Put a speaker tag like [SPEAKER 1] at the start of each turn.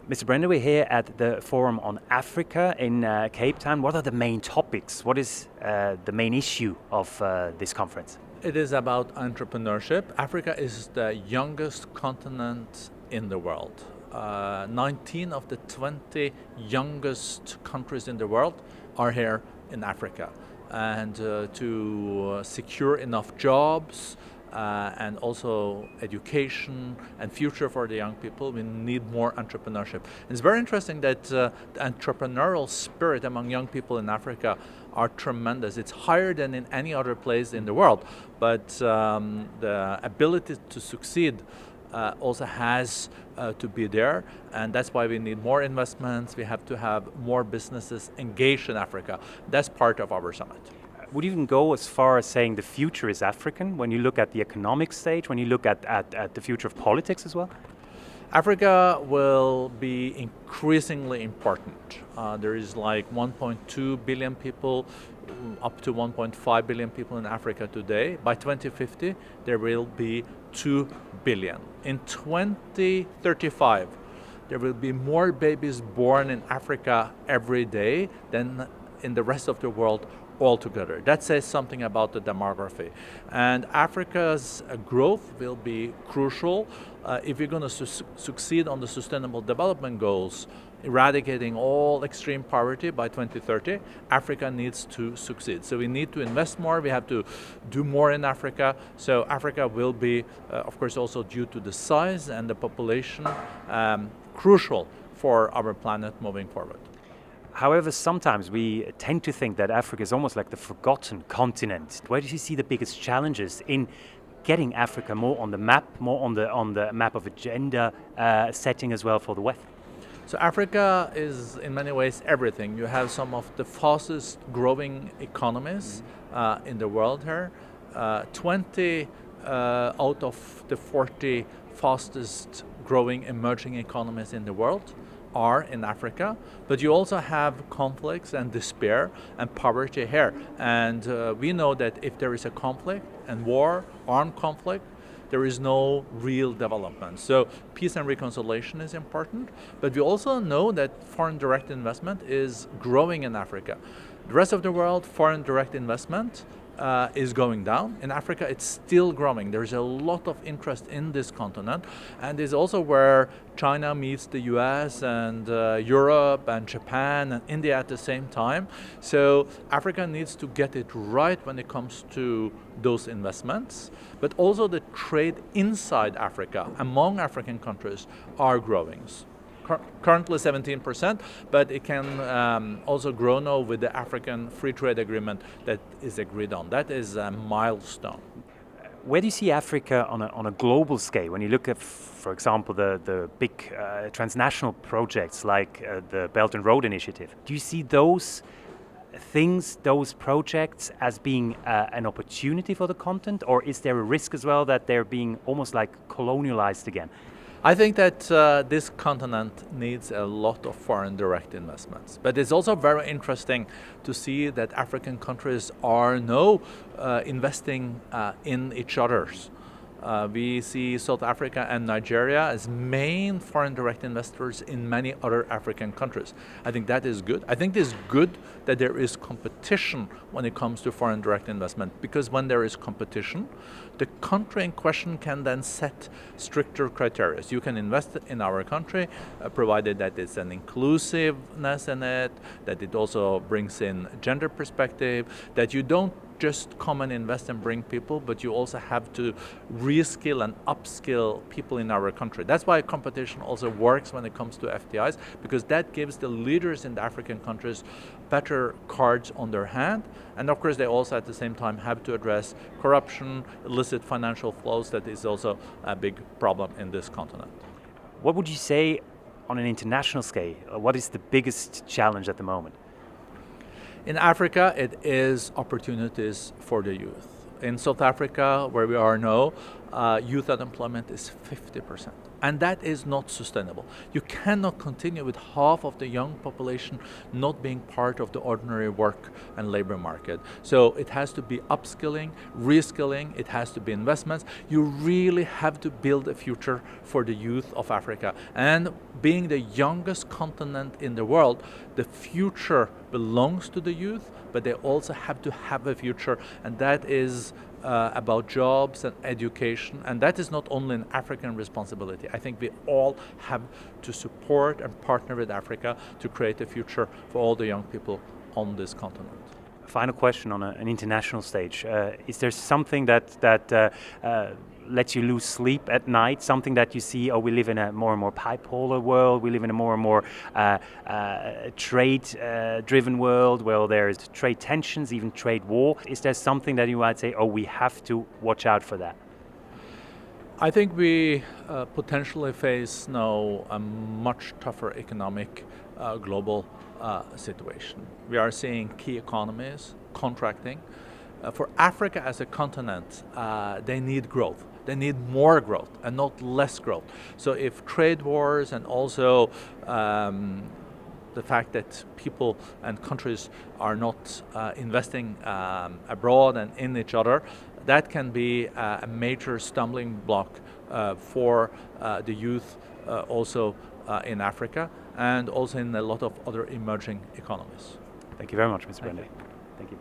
[SPEAKER 1] Mr. Brende, we're here at the Forum on Africa in Cape Town. What are the main topics? What is the main issue of this conference?
[SPEAKER 2] It is about entrepreneurship. Africa is the youngest continent in the world. 19 of the 20 youngest countries in the world are here in Africa. And to secure enough jobs and also education and future for the young people, we need more entrepreneurship. It's very interesting that the entrepreneurial spirit among young people in Africa are tremendous. It's higher than in any other place in the world, but the ability to succeed also has to be there, and that's why we need more investments. We have to have more businesses engaged in Africa. That's part of our summit.
[SPEAKER 1] Would you even go as far as saying the future is African when you look at the economic stage, when you look at the future of politics as well?
[SPEAKER 2] Africa will be increasingly important. There is like 1.2 billion people, up to 1.5 billion people in Africa today. By 2050, there will be 2 billion. In 2035, there will be more babies born in Africa every day than in the rest of the world altogether. That says something about the demography. And Africa's growth will be crucial if we're going to succeed on the Sustainable Development Goals, eradicating all extreme poverty by 2030. Africa needs to succeed. So we need to invest more, we have to do more in Africa. So Africa will be, of course, also due to the size and the population, crucial for our planet moving forward.
[SPEAKER 1] However, sometimes we tend to think that Africa is almost like the forgotten continent. Where do you see the biggest challenges in getting Africa more on the map, more on the map of agenda setting as well for the WEF?
[SPEAKER 2] So Africa is in many ways everything. You have some of the fastest growing economies in the world here. 20 out of the 40 fastest growing emerging economies in the world are in Africa, but you also have conflicts and despair and poverty here. And we know that if there is a conflict and war, armed conflict, there is no real development. So peace and reconciliation is important, but we also know that foreign direct investment is growing in Africa. The rest of the world, foreign direct investment is going down. In Africa, it's still growing. There's a lot of interest in this continent, and is also where China meets the US and Europe and Japan and India at the same time. So Africa needs to get it right when it comes to those investments, but also the trade inside Africa among African countries are growing. Currently 17%, but it can also grow now with the African Free Trade Agreement that is agreed on. That is a milestone.
[SPEAKER 1] Where do you see Africa on a global scale? When you look at, for example, the big transnational projects like the Belt and Road Initiative, do you see those things, those projects as being an opportunity for the continent, or is there a risk as well that they're being almost like colonialized again?
[SPEAKER 2] I think that this continent needs a lot of foreign direct investments. But it's also very interesting to see that African countries are now investing in each other's. We see South Africa and Nigeria as main foreign direct investors in many other African countries. I think that is good. I think it is good that there is competition when it comes to foreign direct investment, because when there is competition, the country in question can then set stricter criteria. You can invest in our country, provided that it's an inclusiveness in it, that it also brings in gender perspective, that you don't just come and invest and bring people, but you also have to reskill and upskill people in our country. That's why competition also works when it comes to FDIs, because that gives the leaders in the African countries better cards on their hand. And of course, they also at the same time have to address corruption, illicit financial flows. That is also a big problem in this continent.
[SPEAKER 1] What would you say on an international scale? What is the biggest challenge at the moment?
[SPEAKER 2] In Africa, it is opportunities for the youth. In South Africa, where we are now, youth unemployment is 50%. And that is not sustainable. You cannot continue with half of the young population not being part of the ordinary work and labor market. So it has to be upskilling, reskilling, it has to be investments. You really have to build a future for the youth of Africa. And being the youngest continent in the world, the future belongs to the youth, but they also have to have a future, and that is about jobs and education, and that is not only an African responsibility. I think we all have to support and partner with Africa to create a future for all the young people on this continent.
[SPEAKER 1] Final question on an international stage. Is there something that lets you lose sleep at night? Something that you see, oh, we live in a more and more bipolar world, we live in a more and more trade-driven world where there's trade tensions, even trade war. Is there something that you might say, oh, we have to watch out for that?
[SPEAKER 2] I think we potentially face now a much tougher economic global situation. We are seeing key economies contracting. For Africa as a continent, they need growth. They need more growth and not less growth. So if trade wars and also the fact that people and countries are not investing abroad and in each other, that can be a major stumbling block for the youth also in Africa and also in a lot of other emerging economies.
[SPEAKER 1] Thank you very much, Mr. Brende. Thank you.